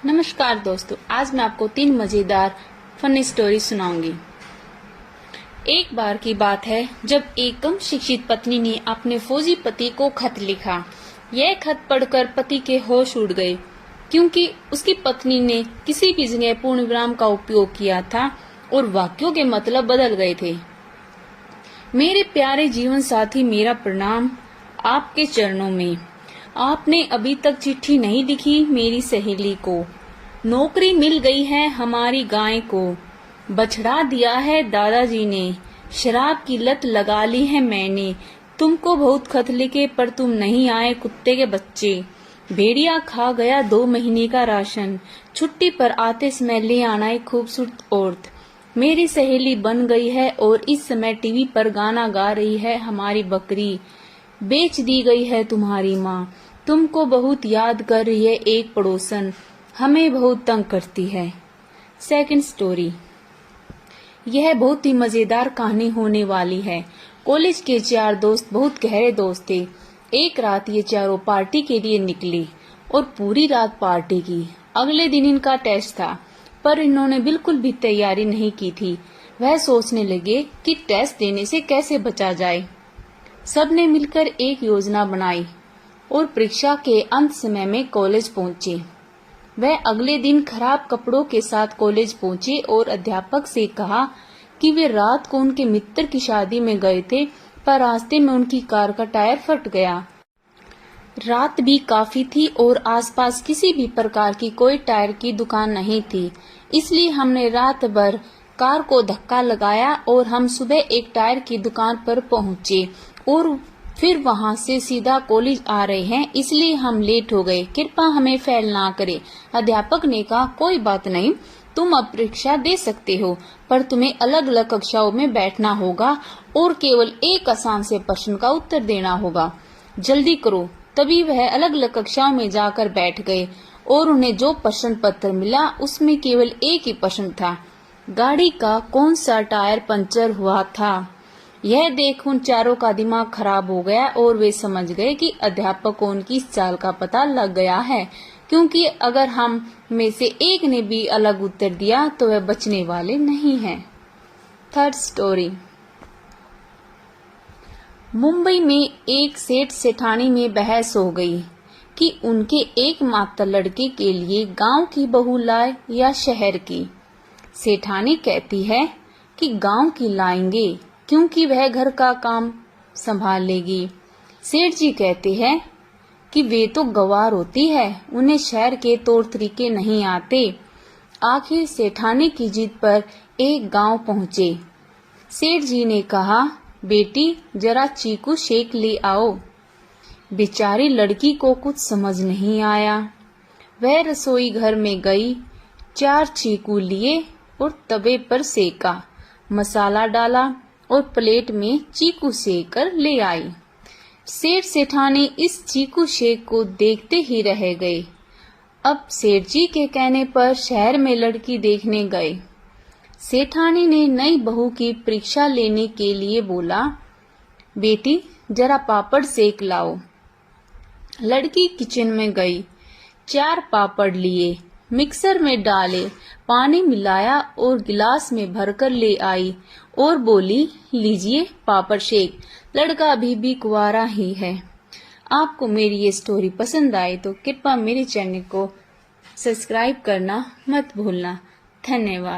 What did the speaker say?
नमस्कार दोस्तों, आज मैं आपको 3 मजेदार फनी स्टोरी सुनाऊंगी। एक बार की बात है जब एक कम शिक्षित पत्नी ने अपने फौजी पति को खत लिखा। यह खत पढ़कर पति के होश उड़ गए, क्योंकि उसकी पत्नी ने किसी भी जगह पूर्ण विराम का उपयोग किया था और वाक्यों के मतलब बदल गए थे। मेरे प्यारे जीवन साथी, मेरा प्रणाम आपके चरणों में। आपने अभी तक चिट्ठी नहीं लिखी मेरी सहेली को। नौकरी मिल गई है हमारी गाय को। बछड़ा दिया है दादाजी ने। शराब की लत लगा ली है मैंने। तुमको बहुत खत लिखे पर तुम नहीं आए कुत्ते के बच्चे। भेड़िया खा गया 2 महीने का राशन। छुट्टी पर आते समय ले आना एक खूबसूरत औरत। मेरी सहेली बन गई है और इस समय टीवी पर गाना गा रही है हमारी बकरी। बेच दी गई है तुम्हारी माँ। तुमको बहुत याद कर रही है एक पड़ोसन। हमें बहुत तंग करती है। Second story. यह बहुत ही मजेदार कहानी होने वाली है। कॉलेज के 4 दोस्त बहुत गहरे दोस्त थे। एक रात ये चारों पार्टी के लिए निकले और पूरी रात पार्टी की। अगले दिन इनका टेस्ट था, पर इन्होंने बिल्कुल भी तैयारी नहीं की थी। वह सोचने लगे कि टेस्ट देने से कैसे बचा जाए। सबने मिलकर एक योजना बनाई और परीक्षा के अंत समय में कॉलेज पहुंचे। वह अगले दिन खराब कपड़ों के साथ कॉलेज पहुंचे और अध्यापक से कहा कि वे रात को उनके मित्र की शादी में गए थे, पर रास्ते में उनकी कार का टायर फट गया। रात भी काफी थी और आसपास किसी भी प्रकार की कोई टायर की दुकान नहीं थी, इसलिए हमने रात भर कार को धक्का लगाया और हम सुबह एक टायर की दुकान पर पहुंचे और फिर वहां से सीधा कॉलेज आ रहे हैं, इसलिए हम लेट हो गए। कृपया हमें फेल ना करें। अध्यापक ने कहा, कोई बात नहीं, तुम अब परीक्षा दे सकते हो, पर तुम्हें अलग अलग कक्षाओं में बैठना होगा और केवल एक आसान से प्रश्न का उत्तर देना होगा। जल्दी करो। तभी वह अलग अलग कक्षाओं में जाकर बैठ गए और उन्हें जो प्रश्न पत्र मिला उसमें केवल एक ही प्रश्न था, गाड़ी का कौन सा टायर पंचर हुआ था। यह देख उन चारों का दिमाग खराब हो गया और वे समझ गए कि अध्यापक को उनकी इस चाल का पता लग गया है, क्योंकि अगर हम में से एक ने भी अलग उत्तर दिया तो वह बचने वाले नहीं हैं। Third story. मुंबई में एक सेठ सेठानी में बहस हो गई कि उनके एकमात्र लड़के के लिए गांव की बहू लाए या शहर की। सेठानी कहती है कि गांव की लाएंगे, क्योंकि वह घर का काम संभाल लेगी। सेठ जी कहते हैं कि वे तो गंवार होती है, उन्हें शहर के तौर तरीके नहीं आते। आखिर सेठानी की जिद पर एक गांव पहुंचे। सेठ जी ने कहा, बेटी जरा चीकू शेक ले आओ। बेचारी लड़की को कुछ समझ नहीं आया। वह रसोई घर में गई, 4 चीकू लिए और तवे पर सेका, मसाला डाला और प्लेट में चीकू सेक कर ले आई। सेठ सेठानी इस चीकू शेक को देखते ही रह गए। अब सेठ जी के कहने पर शहर में लड़की देखने गए। सेठानी ने नई बहू की परीक्षा लेने के लिए बोला, बेटी जरा पापड़ सेक लाओ। लड़की किचन में गई, 4 पापड़ लिए, मिक्सर में डाले, पानी मिलाया और गिलास में भरकर ले आई और बोली, लीजिए पापड़ शेक। लड़का अभी भी कुंवारा ही है। आपको मेरी ये स्टोरी पसंद आए तो कृपया मेरे चैनल को सब्सक्राइब करना मत भूलना। धन्यवाद।